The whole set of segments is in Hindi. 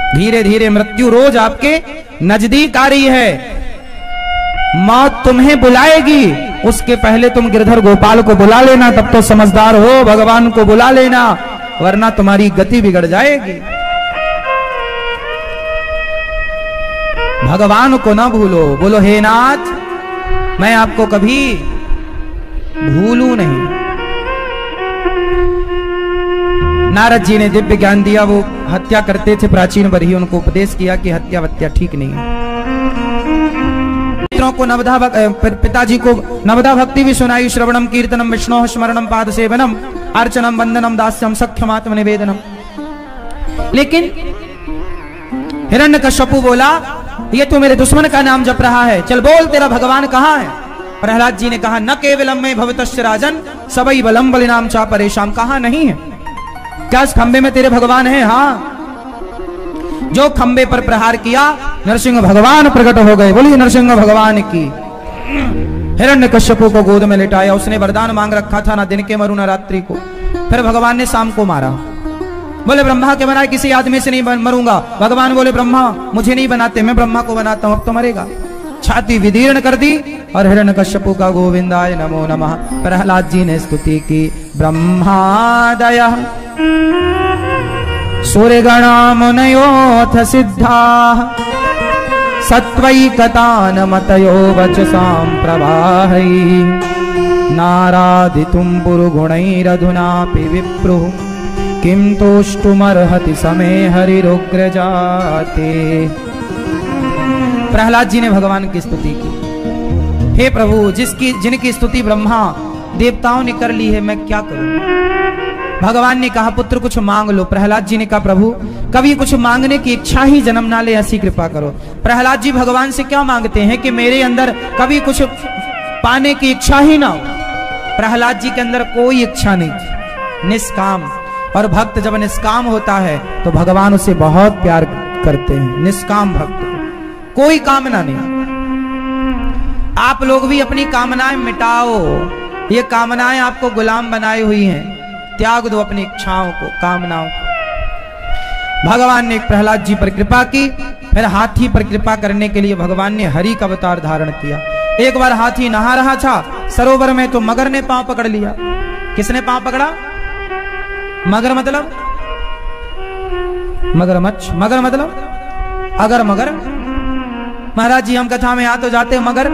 धीरे धीरे मृत्यु रोज आपके नजदीक आ रही है। मौत तुम्हें बुलाएगी, उसके पहले तुम गिरधर गोपाल को बुला लेना, तब तो समझदार हो, भगवान को बुला लेना, वरना तुम्हारी गति बिगड़ जाएगी। भगवान को ना भूलो, बोलो हे नाथ मैं आपको कभी भूलू नहीं। नारद जी ने दिव्य ज्ञान दिया, वो हत्या करते थे प्राचीन बरही, उनको उपदेश किया कि हत्या वत्या ठीक नहीं है। मित्रों को नवधा पिताजी को नवधा भक्ति भी सुनाई, श्रवणम कीर्तनम विष्णु स्मरणम पाद सेवनम अर्चनम वंदनम दास्यम सख्यम आत्म निवेदनम। लेकिन हिरण्यकश्यपु बोला ये तो मेरे दुश्मन का नाम जप रहा है, चल बोल तेरा भगवान कहाँ है। प्रहलाद जी ने कहा न केवलम में भवतस्य राजन सबई बलम बलिनाम चा परेशान, कहा नहीं है क्या इस खंबे में तेरे भगवान है? हाँ। जो खंबे पर प्रहार किया नरसिंह भगवान प्रकट हो गए, बोलिए नरसिंह भगवान की। हिरण्यकश्यपु को गोद में लिटाया, उसने वरदान मांग रखा था ना दिन के मरू ना रात्रि को। फिर भगवान ने शाम को मारा, बोले ब्रह्मा के बनाए किसी आदमी से नहीं मरूंगा। भगवान बोले ब्रह्मा मुझे नहीं बनाते, मैं ब्रह्मा को बनाता हूं, अब तो मरेगा। छाती विदीर्ण कर दी और हिरण्यकश्यपु का गोविंदाय नमो नमः। प्रहलाद जी ने स्तुति की, ब्रह्मादय सूर्यगणा मुनयोऽथ सिद्धाः सत्वैकतानमतयो वचसां प्रवाहै नाराधितुं पुरुगुणैरधुनापि विप्रुः किं तोष्टुमर्हति समे हरिरुग्रजाते। प्रहलाद जी ने भगवान की स्तुति की, हे प्रभु जिनकी स्तुति ब्रह्मा देवताओं ने कर ली है, मैं क्या करूं। भगवान ने कहा पुत्र कुछ मांग लो। प्रहलाद जी ने कहा प्रभु कभी कुछ मांगने की इच्छा ही जन्म ना ले, ऐसी कृपा करो। प्रहलाद जी भगवान से क्या मांगते हैं कि मेरे अंदर कभी कुछ पाने की इच्छा ही ना हो। प्रहलाद जी के अंदर कोई इच्छा नहीं थी, निष्काम। और भक्त जब निष्काम होता है तो भगवान उसे बहुत प्यार करते हैं। निष्काम भक्त, कोई कामना नहीं। आप लोग भी अपनी कामनाएं मिटाओ, ये कामनाएं आपको गुलाम बनाई हुई हैं, त्याग दो अपनी इच्छाओं को, कामनाओं को। भगवान ने एक प्रहलाद जी पर कृपा की, फिर हाथी पर कृपा करने के लिए भगवान ने हरि का अवतार धारण किया। एक बार हाथी नहा रहा था सरोवर में, तो मगर ने पांव पकड़ लिया। किसने पांव पकड़ा? मगर मतलब मगरमच्छ, मगर मतलब अगर मगर। महाराज जी हम कथा में आ तो जाते मगर,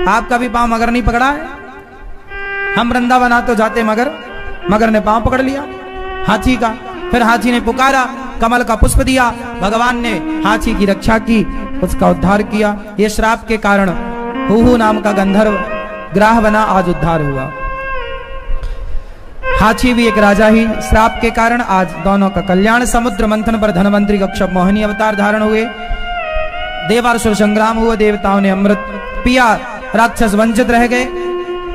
आपका भी पांव मगर नहीं पकड़ा है। हम वृंदावन आ तो जाते मगर, मगर ने पांव पकड़ लिया हाथी का। फिर हाथी ने पुकारा, कमल का पुष्प दिया, भगवान ने हाथी की रक्षा की, उसका उद्धार किया। ये श्राप के कारण हुहु नाम का गंधर्व ग्राह बना, आज उद्धार हुआ। हाथी भी एक राजा ही, श्राप के कारण आज दोनों का कल्याण। समुद्र मंथन पर धनवंतरी कश्यप मोहिनी अवतार धारण हुए, देवासुर संग्राम हुआ, देवताओं ने अमृत पिया, राक्षस वंचित रह गए।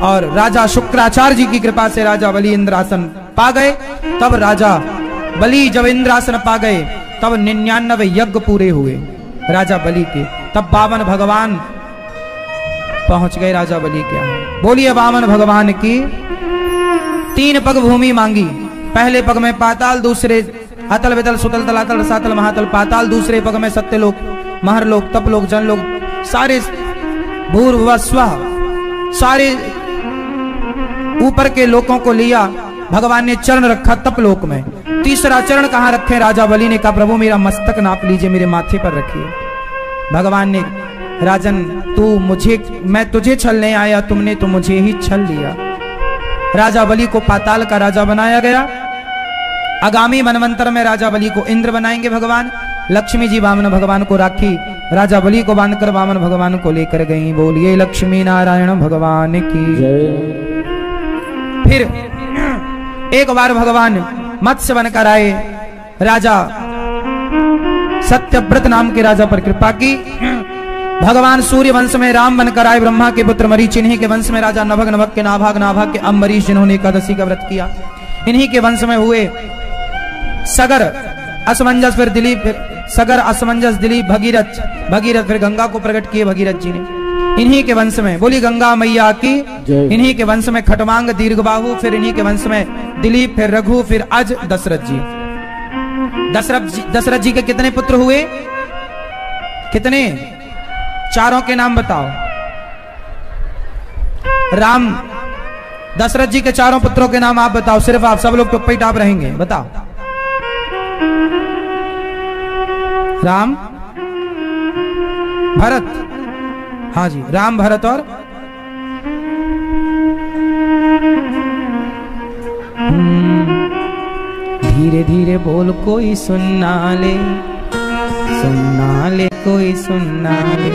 और राजा शुक्राचार्य जी की कृपा से राजा बलि इंद्रासन पा गए। तब राजा बलि जब इंद्रासन पा गए तब 99 यज्ञ पूरे हुए राजा बलि के। तब वामन भगवान पहुंच गए राजा बलि के यहाँ। बोलिए वामन भगवान की। 3 पग भूमि मांगी, पहले पग में पाताल, दूसरे अतल वितल सुतल तलातल रसातल महातल पाताल, दूसरे पग में सत्यलोक महरलोक तपलोक जनलोक, सारे भूर्भुवस्वः सारे ऊपर के लोकों को लिया। भगवान ने चरण रखा तपलोक में। तीसरा चरण कहाँ रखे? राजा बलि ने कहा प्रभु मेरा मस्तक नाप लीजिए, मेरे माथे पर रखिए। भगवान ने, राजन तू मुझे, मैं तुझे छलने आया, तुमने तो मुझे ही छल लिया। राजा बलि को पाताल का राजा बनाया गया। आगामी मनवंतर में राजा बलि को इंद्र बनाएंगे भगवान। लक्ष्मी जी वामन भगवान को राखी राजा बलि को बांधकर वामन भगवान को लेकर गई। बोलिए लक्ष्मी नारायण भगवान की जय। फिर एक बार भगवान मत्स्य बनकर आए, राजा सत्यव्रत नाम के राजा पर कृपा की। भगवान सूर्य वंश में राम बनकर आए, ब्रह्मा के पुत्र मरीच। इन्हीं के वंश में राजा नभग, नभग के नाभाग, नाभाग के अम्बरीश, जिन्होंने एकादशी का व्रत किया। इन्हीं के वंश में हुए सगर असमंजस, फिर दिलीप, फिर सगर असमंजस दिलीप, भगीरथ, भगीरथ फिर गंगा को प्रकट किए भगीरथ जी ने। इन्हीं के वंश में, बोली गंगा मैया की। इन्हीं के वंश में खटवांग दीर्घबाहु, फिर इन्हीं के वंश में दिलीप, फिर रघु, फिर अज दशरथ जी। दशरथ जी के कितने पुत्र हुए? कितने? चारों के नाम बताओ। राम, दशरथ जी के चारों पुत्रों के नाम आप बताओ। सिर्फ आप, सब लोग तो पे टाप रहेंगे। बताओ। राम, भरत। हाँ जी, राम, भरत और धीरे धीरे बोल, कोई सुनना ले, सुनना ले, कोई सुनना ले।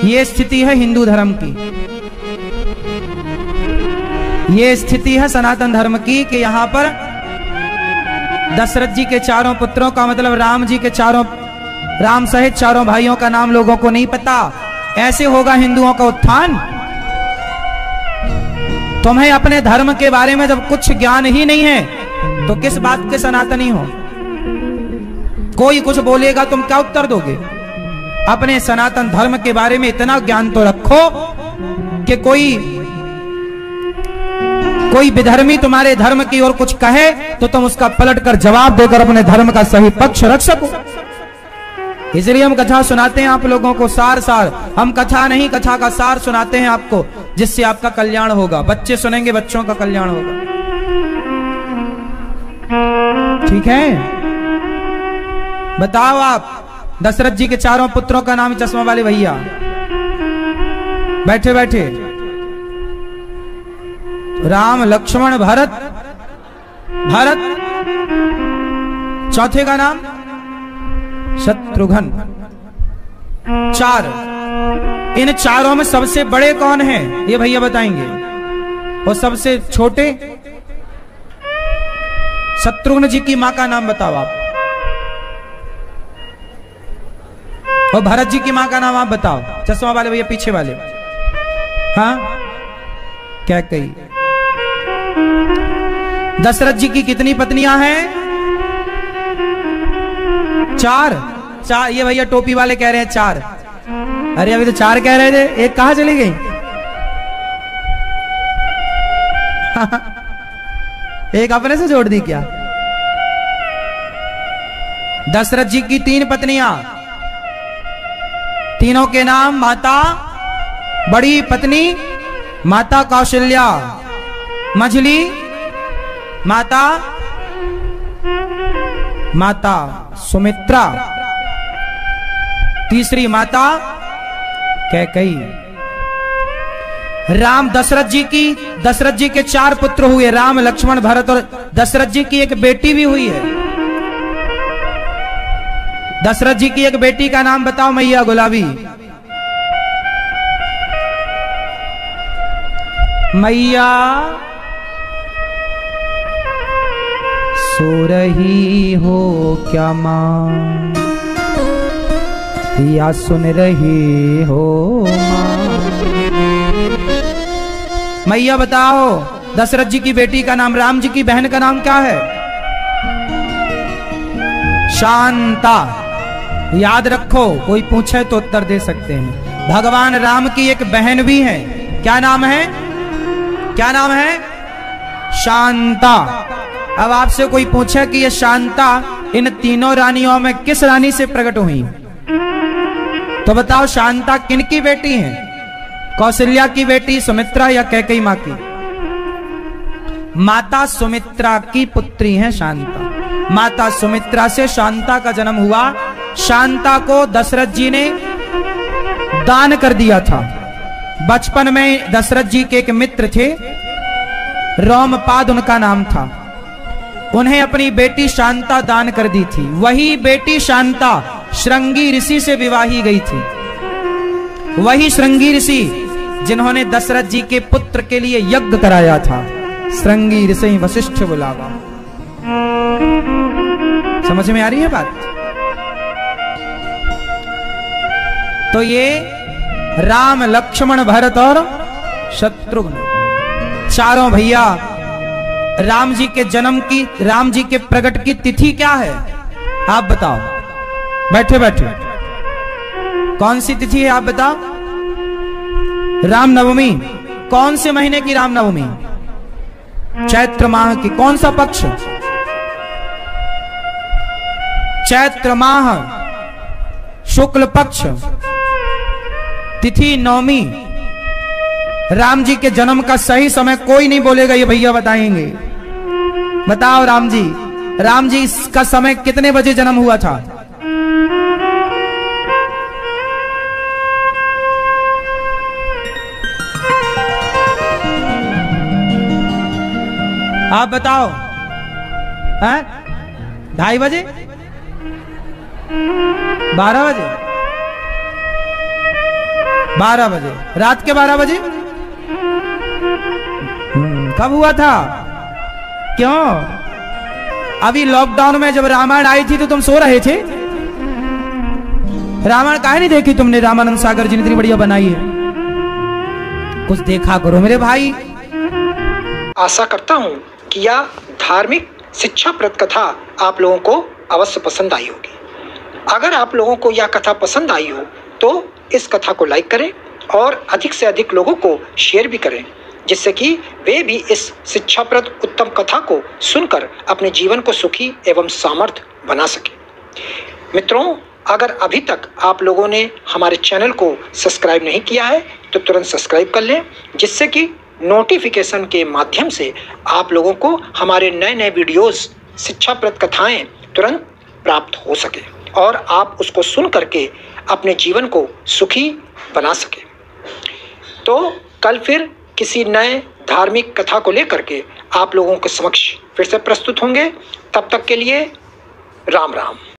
ये स्थिति है हिंदू धर्म की, ये स्थिति है सनातन धर्म की कि यहां पर दशरथ जी के चारों पुत्रों का मतलब राम जी के चारों, राम सहित चारों भाइयों का नाम लोगों को नहीं पता। ऐसे होगा हिंदुओं का उत्थान? तुम्हें अपने धर्म के बारे में जब कुछ ज्ञान ही नहीं है तो किस बात के सनातनी हो? कोई कुछ बोलेगा तुम क्या उत्तर दोगे? अपने सनातन धर्म के बारे में इतना ज्ञान तो रखो कि कोई विधर्मी तुम्हारे धर्म की ओर कुछ कहे तो तुम उसका पलटकर जवाब देकर अपने धर्म का सही पक्ष रख सको। इसलिए हम कथा सुनाते हैं आप लोगों को, सार सार। हम कथा नहीं, कथा का सार सुनाते हैं आपको, जिससे आपका कल्याण होगा। बच्चे सुनेंगे, बच्चों का कल्याण होगा। ठीक है? बताओ आप, दशरथ जी के चारों पुत्रों का नाम, चश्मा वाले भैया बैठे बैठे। राम, लक्ष्मण, भरत। भरत। चौथे का नाम शत्रुघ्न। चार। इन चारों में सबसे बड़े कौन हैं? ये भैया बताएंगे। और सबसे छोटे? शत्रुघ्न जी की मां का नाम बताओ आप। और भरत जी की मां का नाम आप बताओ। चश्मा वाले भैया, पीछे वाले। हाँ, क्या कही? दशरथ जी की कितनी पत्नियां हैं? चार। चार। ये भैया टोपी वाले कह रहे हैं चार। अरे अभी तो चार कह रहे थे, एक कहां चली गई? एक अपने से जोड़ दी क्या? दशरथ जी की 3 पत्नियां, तीनों के नाम माता, बड़ी पत्नी माता कौशल्या, मझली माता सुमित्रा, तीसरी माता कैकेयी। राम, दशरथ जी के 4 पुत्र हुए, राम, लक्ष्मण, भरत, और दशरथ जी की एक बेटी भी हुई है। दशरथ जी की एक बेटी का नाम बताओ मैया गुलाबी। मैया सो रही हो क्या मां, या सुन रही हो मां? मैया बताओ, दशरथ जी की बेटी का नाम, राम जी की बहन का नाम क्या है? शांता। याद रखो, कोई पूछे तो उत्तर दे सकते हैं। भगवान राम की एक बहन भी है, क्या नाम है? क्या नाम है? शांता। अब आपसे कोई पूछे कि ये शांता इन तीनों रानियों में किस रानी से प्रकट हुई, तो बताओ शांता किनकी बेटी है? कौशल्या की बेटी, सुमित्रा, या कैकेयी मां की? माता सुमित्रा की पुत्री है शांता। माता सुमित्रा से शांता का जन्म हुआ। शांता को दशरथ जी ने दान कर दिया था। बचपन में दशरथ जी के एक मित्र थे, रोमपाद उनका नाम था। उन्हें अपनी बेटी शांता दान कर दी थी। वही बेटी शांता श्रृंगी ऋषि से विवाही गई थी। वही श्रृंगी ऋषि जिन्होंने दशरथ जी के पुत्र के लिए यज्ञ कराया था। श्रृंगी ऋषि वशिष्ठ बुलावा। समझ में आ रही है बात? तो ये राम, लक्ष्मण, भरत और शत्रुघ्न चारों भैया राम जी के जन्म की, राम जी के प्रकट की तिथि क्या है आप बताओ। बैठे बैठे कौन सी तिथि है आप बताओ। रामनवमी। कौन से महीने की रामनवमी? चैत्र माह की। कौन सा पक्ष? चैत्र माह शुक्ल पक्ष तिथि नवमी, राम जी के जन्म का सही समय कोई नहीं बोलेगा, ये भैया बताएंगे। बताओ राम जी का समय कितने बजे जन्म हुआ था? आप बताओ। 2:30 बजे, 12 बजे, 12 बजे, रात के 12 बजे। कब हुआ था? क्यों? अभी लॉकडाउन में जब रामायण आई थी तो तुम सो रहे थे? रामायण काहे नहीं देखी तुमने? रामानंद सागर जी ने इतनी बढ़िया बनाई है, कुछ देखा करो मेरे भाई। आशा करता हूं कि यह धार्मिक शिक्षाप्रद कथा आप लोगों को अवश्य पसंद आई होगी। अगर आप लोगों को यह कथा पसंद आई हो तो इस कथा को लाइक करें और अधिक से अधिक लोगों को शेयर भी करें, जिससे कि वे भी इस शिक्षाप्रद उत्तम कथा को सुनकर अपने जीवन को सुखी एवं सामर्थ्य बना सके। मित्रों, अगर अभी तक आप लोगों ने हमारे चैनल को सब्सक्राइब नहीं किया है तो तुरंत सब्सक्राइब कर लें, जिससे कि नोटिफिकेशन के माध्यम से आप लोगों को हमारे नए नए वीडियोस, शिक्षाप्रद कथाएं तुरंत प्राप्त हो सके और आप उसको सुन करके अपने जीवन को सुखी बना सके। तो कल फिर किसी नए धार्मिक कथा को लेकर के आप लोगों के समक्ष फिर से प्रस्तुत होंगे। तब तक के लिए राम राम।